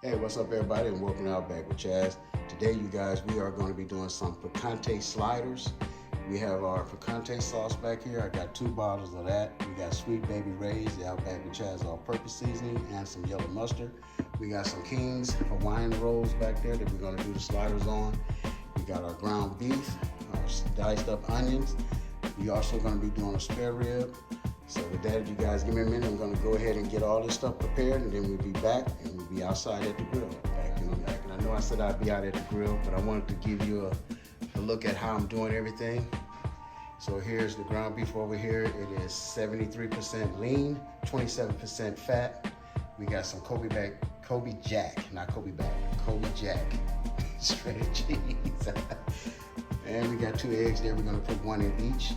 Hey, what's up, everybody, and welcome to Outback with Chaz. Today, you guys, we are going to be doing some picante sliders. We have our picante sauce back here. I got 2 bottles of that. We got Sweet Baby Ray's, the Outback with Chaz all-purpose seasoning, and some yellow mustard. We got some King's Hawaiian rolls back there that we're going to do the sliders on. We got our ground beef, our diced up onions. We also going to be doing a spare rib. So with that, you guys give me a minute. I'm going to go ahead and get all this stuff prepared, and then we'll be back, and we'll be outside at the grill. Back. And I know I said I'd be out at the grill, but I wanted to give you a look at how I'm doing everything. So here's the ground beef over here. It is 73% lean, 27% fat. We got some Kobe Jack, shredded cheese. And we got 2 eggs there. We're going to put 1 in each.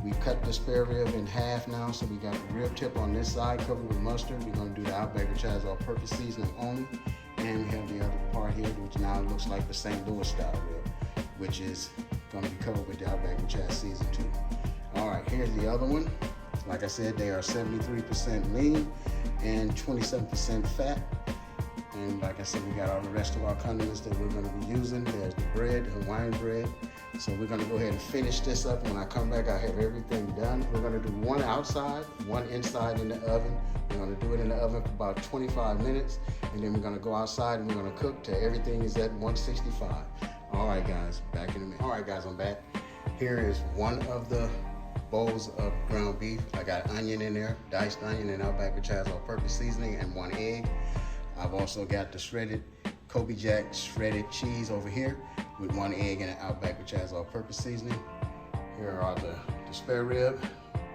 We cut the spare rib in half now, so we got the rib tip on this side covered with mustard. We're going to do the Outback with Chaz all-purpose seasoning only. And we have the other part here, which now looks like the St. Louis style rib, which is going to be covered with the Outback with Chaz season 2. All right, here's the other one. Like I said, they are 73% lean and 27% fat. And like I said, we got all the rest of our condiments that we're going to be using. There's the bread, Hawaiian bread. So we're going to go ahead and finish this up. When I come back, I have everything done. We're going to do 1 outside, 1 inside in the oven. We're going to do it in the oven for about 25 minutes. And then we're going to go outside and we're going to cook till everything is at 165. All right, guys, back in a minute. All right, guys, I'm back. Here is 1 of the bowls of ground beef. I got onion in there, diced onion and Outback with Chaz all-purpose seasoning, and 1 egg. I've also got the shredded Kobe Jack shredded cheese over here with 1 egg and an Outback with Chaz all-purpose seasoning. Here are the spare rib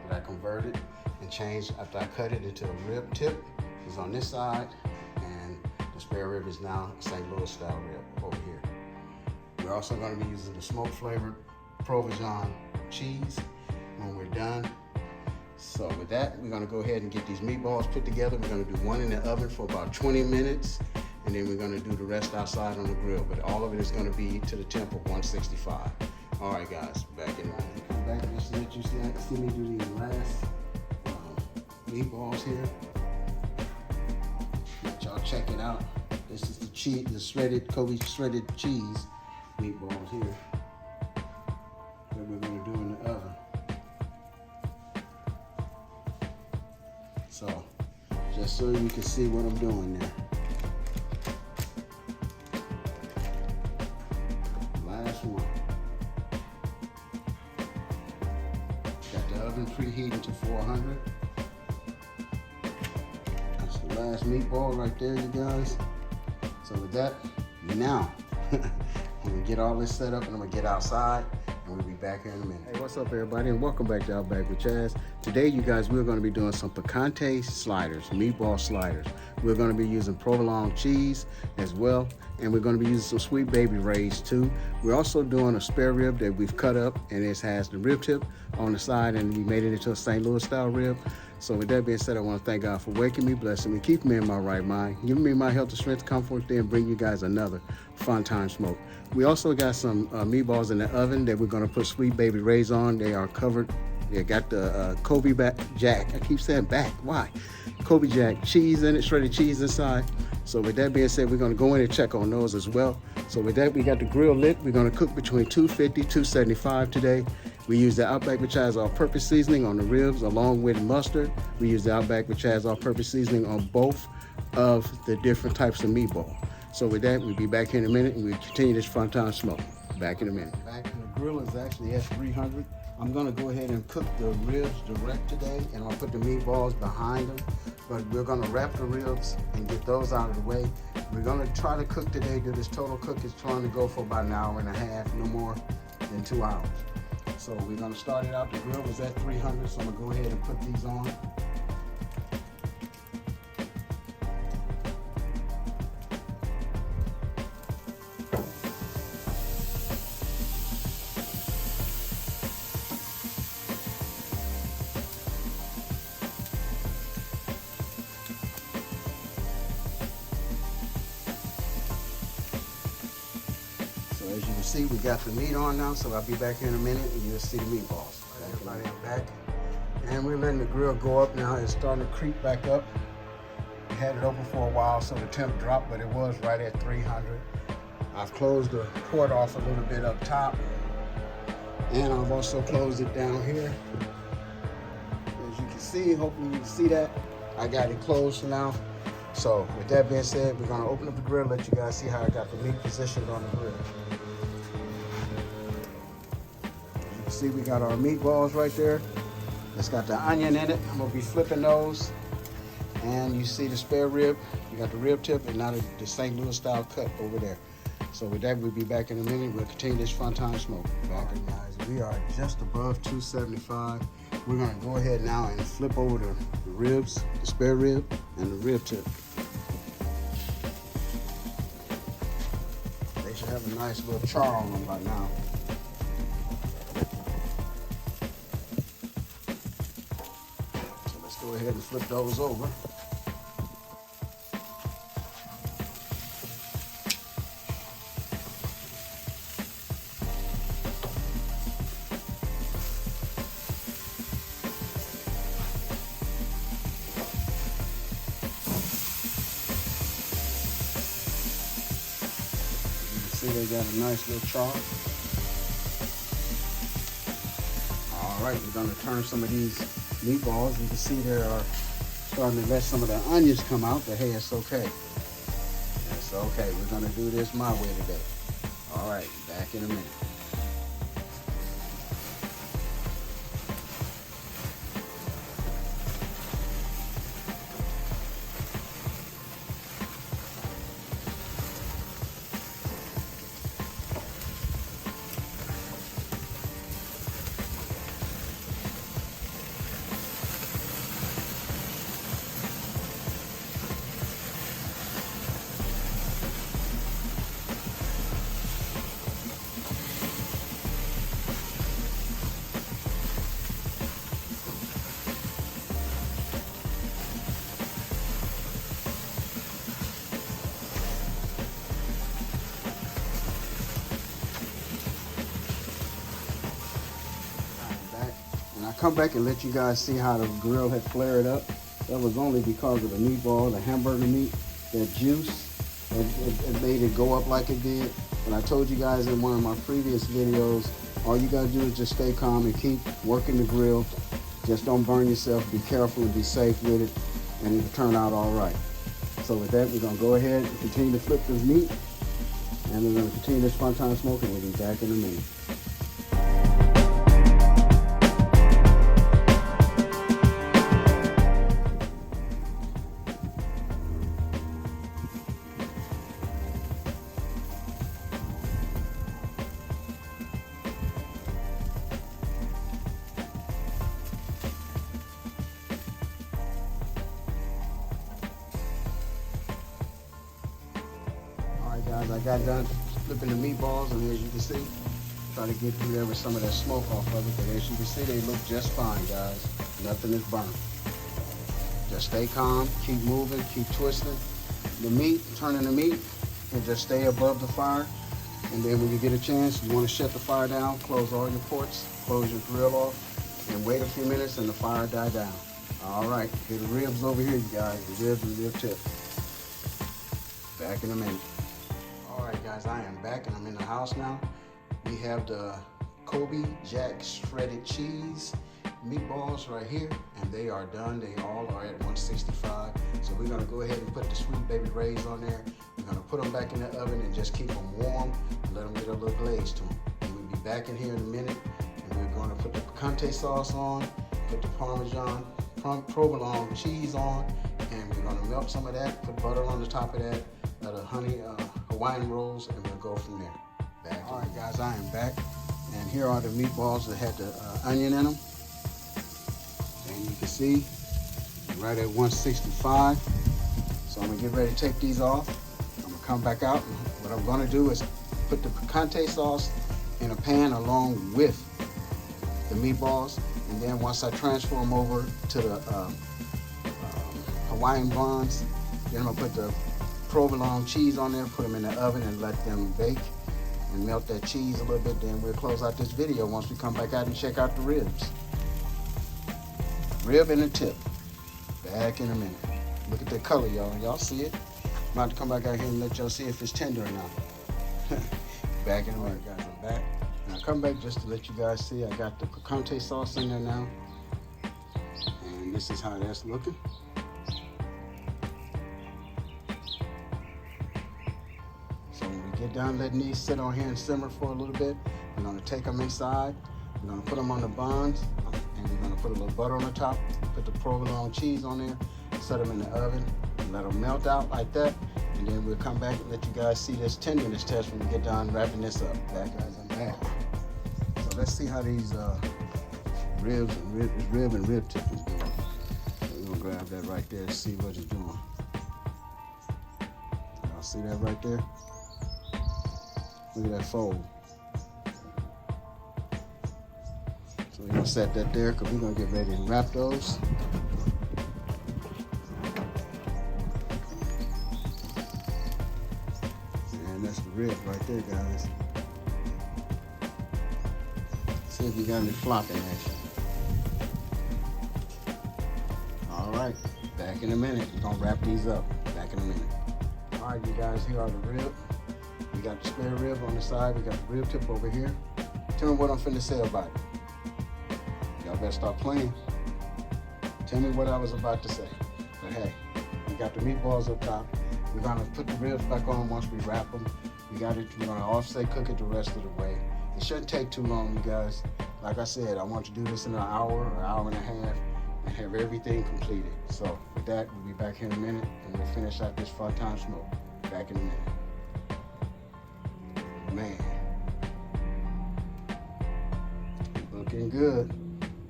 that I converted and changed after I cut it into a rib tip. It's on this side, and the spare rib is now St. Louis style rib over here. We're also going to be using the smoke flavored Provolone cheese when we're done. So with that, we're going to go ahead and get these meatballs put together. We're going to do 1 in the oven for about 20 minutes, and then we're going to do the rest outside on the grill. But all of it is going to be to the temp of 165. All right, guys, back in line. Come back and just let you see me do these last meatballs here. Let y'all check it out. This is the cheese, the shredded Kobe shredded cheese meatballs here that we're going to do in the oven. So, just so you can see what I'm doing there. Last one. Got the oven preheated to 400. That's the last meatball right there, you guys. So with that, now, I'm gonna get all this set up and I'm gonna get outside. We'll be back here in a minute. Hey, what's up, everybody, and welcome back to Outback with Chaz. Today, you guys, we're going to be doing some picante sliders, meatball sliders. We're going to be using provolone cheese as well, and we're going to be using some Sweet Baby Ray's too. We're also doing a spare rib that we've cut up, and it has the rib tip on the side, and we made it into a St. Louis style rib. So with that being said, I want to thank God for waking me, blessing me, keeping me in my right mind, giving me my health and strength, comfort, then bring you guys another fun time smoke. We also got some meatballs in the oven that we're going to put Sweet Baby Ray's on. They are covered. They got the Kobe Jack. I keep saying back. Why? Kobe Jack cheese in it, shredded cheese inside. So with that being said, we're going to go in and check on those as well. So with that, we got the grill lit. We're going to cook between 250, 275 today. We use the Outback with Chaz all-purpose seasoning on the ribs along with mustard. We use the Outback with Chaz all-purpose seasoning on both of the different types of meatball. So with that, we'll be back here in a minute and we'll continue this fun time smoke. Back in a minute. Back in the grill is actually at 300. I'm gonna go ahead and cook the ribs direct today, and I'll put the meatballs behind them. But we're gonna wrap the ribs and get those out of the way. We're gonna try to cook today. Do this total cook is trying to go for about 1.5 hours, no more than 2 hours. So we're gonna start it out. The grill was at 300, so I'm gonna go ahead and put these on. So as you can see, we got the meat on now, so I'll be back here in a minute and you'll see the meatballs. Everybody, I'm back. And we're letting the grill go up now. It's starting to creep back up. had it open for a while, so the temp dropped, but it was right at 300. I've closed the port off a little bit up top, and I've also closed it down here. As you can see, hopefully you can see that. I got it closed for now. So with that being said, we're gonna open up the grill, let you guys see how I got the meat positioned on the grill. As you can see, we got our meatballs right there. It's got the onion in it. I'm gonna be flipping those. And you see the spare rib. You got the rib tip and now the St. Louis style cut over there. So with that, we'll be back in a minute. We'll continue this fun time smoke. Back in, guys. We are just above 275. We're gonna go ahead now and flip over the ribs, the spare rib, and the rib tip. They should have a nice little char on them by now. So let's go ahead and flip those over. See, they got a nice little char. All right, we're gonna turn some of these meatballs. You can see they are starting to let some of the onions come out, but hey, it's okay. It's okay, we're gonna do this my way today. All right, back in a minute. Come back and let you guys see how the grill had flared up. That was only because of the meatball, the hamburger meat, that juice, it made it go up like it did. And I told you guys in one of my previous videos, all you gotta do is just stay calm and keep working the grill. Just don't burn yourself, be careful and be safe with it, and it'll turn out all right. So with that, we're gonna go ahead and continue to flip this meat, and we're gonna continue this fun time smoking. We'll be back in a minute. Guys, I got done flipping the meatballs, and as you can see, try to get through there with some of that smoke off of it, but as you can see, they look just fine, guys. Nothing is burnt. Just stay calm, keep moving, keep twisting the meat, turning the meat, and just stay above the fire. And then when you get a chance, you want to shut the fire down, close all your ports, close your grill off, and wait a few minutes and the fire die down. All right, get the ribs over here, you guys, the ribs and rib tip. Back in a minute. All right, guys, I am back and I'm in the house now. We have the Kobe Jack shredded cheese meatballs right here, and they are done. They all are at 165. So we're gonna go ahead and put the Sweet Baby Rays on there. We're gonna put them back in the oven and just keep them warm and let them get a little glaze to them. And we'll be back in here in a minute, and we're gonna put the picante sauce on, put the Parmesan, provolone cheese on, and we're gonna melt some of that, put butter on the top of that, the honey Hawaiian rolls, and we'll go from there. All right, guys, I am back, and here are the meatballs that had the onion in them. And you can see right at 165. So I'm gonna get ready to take these off. I'm gonna come back out, and what I'm gonna do is put the picante sauce in a pan along with the meatballs, and then once I transfer them over to the Hawaiian buns, then I'm gonna put the provolone cheese on there, put them in the oven and let them bake and melt that cheese a little bit. Then we'll close out this video once we come back out and check out the ribs. Rib and the tip. Back in a minute. Look at the color, y'all. Y'all see it? I'm about to come back out here and let y'all see if it's tender or not. Back in a minute, guys. I'm back. And I come back just to let you guys see I got the picante sauce in there now. And this is how that's looking. So when we get done letting these sit on here and simmer for a little bit, we're gonna take them inside. We're gonna put them on the buns, and we're gonna put a little butter on the top, put the provolone cheese on there, set them in the oven, and let them melt out like that. And then we'll come back and let you guys see this tenderness test when we get done wrapping this up. Back, guys, I'm back. So let's see how these rib and rib tip is doing. So we're gonna grab that right there and see what it's doing. Y'all see that right there? Look at that fold. So we're gonna set that there because we're gonna get ready and wrap those. And that's the rib right there, guys. See if we got any flopping action. All right, back in a minute. We're gonna wrap these up. Back in a minute. All right, you guys, here are the rib. We got the spare rib on the side. We got the rib tip over here. Tell me what I'm finna say about it. Y'all better stop playing. Tell me what I was about to say. But hey, we got the meatballs up top. We're gonna put the ribs back on once we wrap them. We're gonna offset cook it the rest of the way. It shouldn't take too long, you guys. Like I said, I want to do this in an hour or hour and a half and have everything completed. So with that, we'll be back here in a minute and we'll finish out this 5-time smoke. Back in a minute. Man, looking good.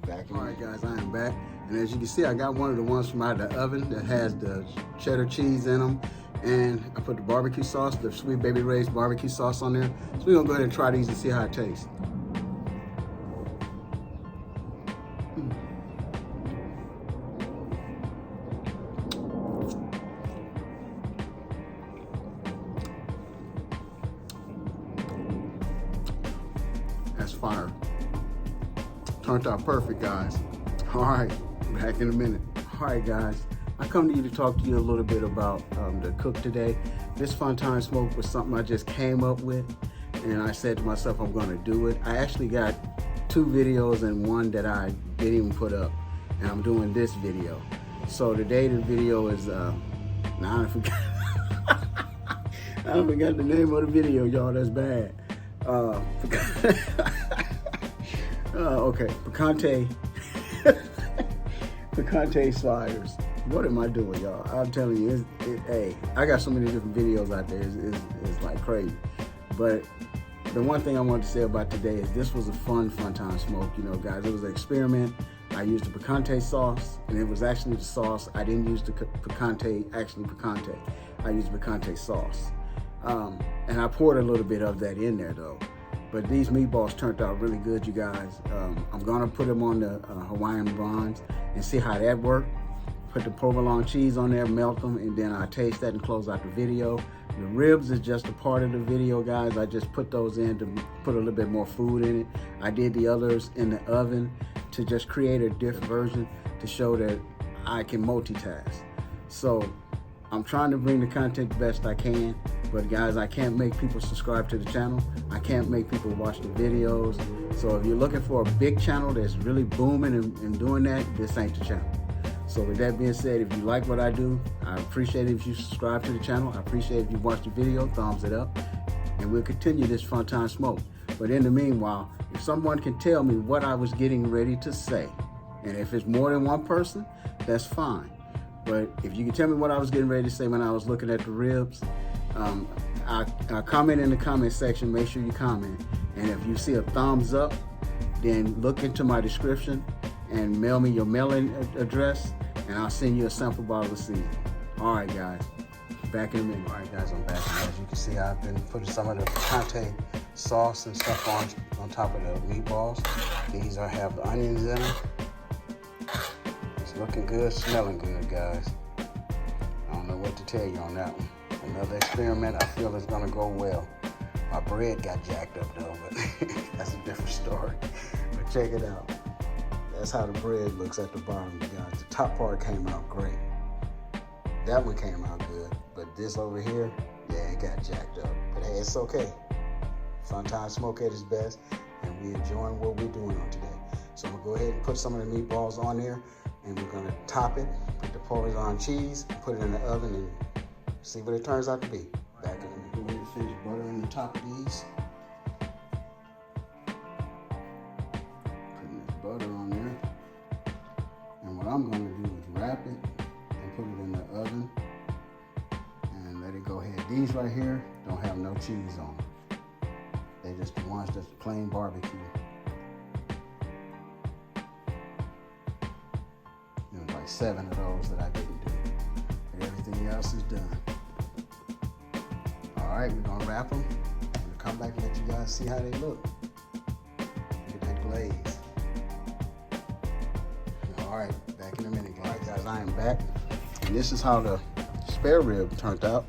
Back in. All right, guys, I am back. And as you can see, I got one of the ones from out of the oven that has the cheddar cheese in them. And I put the barbecue sauce, the Sweet Baby Ray's barbecue sauce on there. So we're gonna go ahead and try these and see how it tastes. That's fire. Turned out perfect, guys. All right, back in a minute. All right, guys. I come to you to talk to you a little bit about the cook today. This fun time smoke was something I just came up with, and I said to myself, I'm gonna do it. I actually got 2 videos and one that I didn't even put up, and I'm doing this video. So today the video is, now I forgot, I forgot the name of the video, y'all, that's bad. Okay, Picante, Picante sliders. What am I doing, y'all? I'm telling you, hey, I got so many different videos out there, it's like crazy. But the one thing I wanted to say about today is this was a fun time smoke, you know, guys. It was an experiment. I used the picante sauce, and it was actually the sauce. I didn't use the picante. I used picante sauce. And I poured a little bit of that in there, though. But these meatballs turned out really good, you guys. I'm gonna put them on the Hawaiian buns and see how that worked. Put the provolone cheese on there, melt them, and then I taste that and close out the video. The ribs is just a part of the video, guys. I just put those in to put a little bit more food in it. I did the others in the oven to just create a different version to show that I can multitask. So I'm trying to bring the content the best I can, but guys, I can't make people subscribe to the channel. I can't make people watch the videos. So if you're looking for a big channel that's really booming and doing that, this ain't the channel. So with that being said, if you like what I do, I appreciate it if you subscribe to the channel. I appreciate it if you watch the video, thumbs it up, and we'll continue this fun time smoke. But in the meanwhile, if someone can tell me what I was getting ready to say, and if it's more than one person, that's fine. But if you can tell me what I was getting ready to say when I was looking at the ribs, I comment in the comment section, make sure you comment. And if you see a thumbs up, then look into my description and mail me your mailing address, and I'll send you a sample bottle of seasoning. All right, guys, back in a minute. All right, guys, I'm back. As you can see, I've been putting some of the picante sauce and stuff on top of the meatballs. These have the onions in them. It's looking good, smelling good, guys. I don't know what to tell you on that one. Another experiment I feel is gonna go well. My bread got jacked up though, but that's a different story. But check it out. That's how the bread looks at the bottom, you guys. The top part came out great. That one came out good, but this over here, yeah, it got jacked up. But hey, it's okay. Fun time smoke at its best, and we enjoying what we're doing on today. So I'm gonna go ahead and put some of the meatballs on there, and we're gonna top it, put the Parmesan cheese, put it in the oven, and see what it turns out to be. Back in a minute. Go ahead and finish buttering the top of these. Putting this butter on there. And what I'm gonna do is wrap it and put it in the oven and let it go ahead. These right here don't have no cheese on them. They just the ones that's plain barbecue. There's like 7 of those that I didn't do. And everything else is done. All right, we're gonna wrap them. I'm gonna come back and let you guys see how they look. Look at that glaze. All right, back in a minute, guys. All right, guys, I am back. And this is how the spare rib turned out.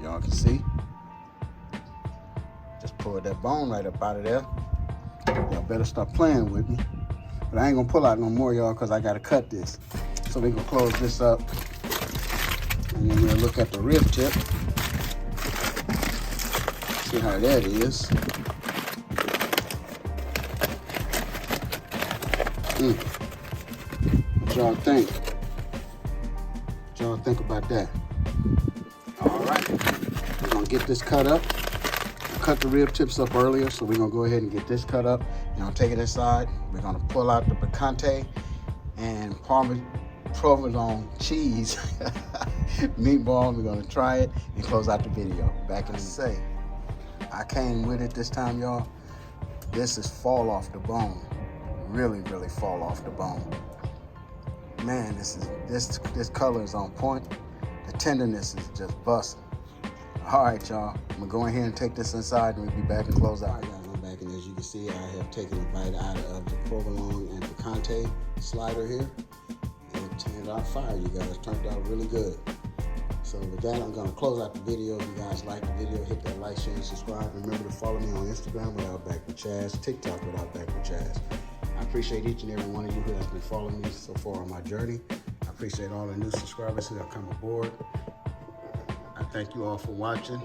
Y'all can see. Just pulled that bone right up out of there. Y'all better stop playing with me. But I ain't gonna pull out no more, y'all, because I gotta cut this. So we're gonna close this up. And then we'll look at the rib tip. See how that is. What y'all think? What y'all think about that? All right, we're gonna get this cut up. I cut the rib tips up earlier, so we're gonna go ahead and get this cut up. And I'll take it inside. We're gonna pull out the picante and provolone cheese meatball. We're gonna try it and close out the video. Back in the say, I came with it this time, y'all. This is fall off the bone. Really, really fall off the bone. Man, this color is on point. The tenderness is just busting. All right, y'all. I'm gonna go in here and take this inside, and we'll be back and close out. All right, guys, I'm back, and as you can see, I have taken a bite out of the provolone and picante slider here. And it turned out fire, you guys. It turned out really good. So with that, I'm gonna close out the video. If you guys like the video, hit that like, share, and subscribe. Remember to follow me on Instagram without Back with Chaz, TikTok without Back with Chaz. I appreciate each and every one of you who has been following me so far on my journey. I appreciate all the new subscribers who have come aboard. I thank you all for watching,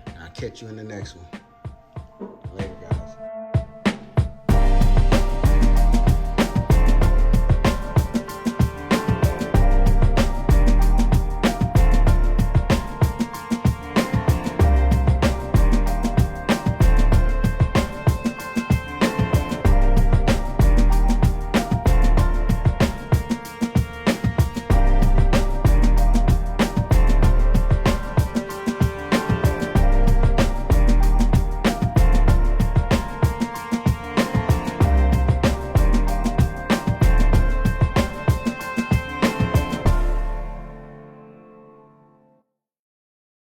and I'll catch you in the next one.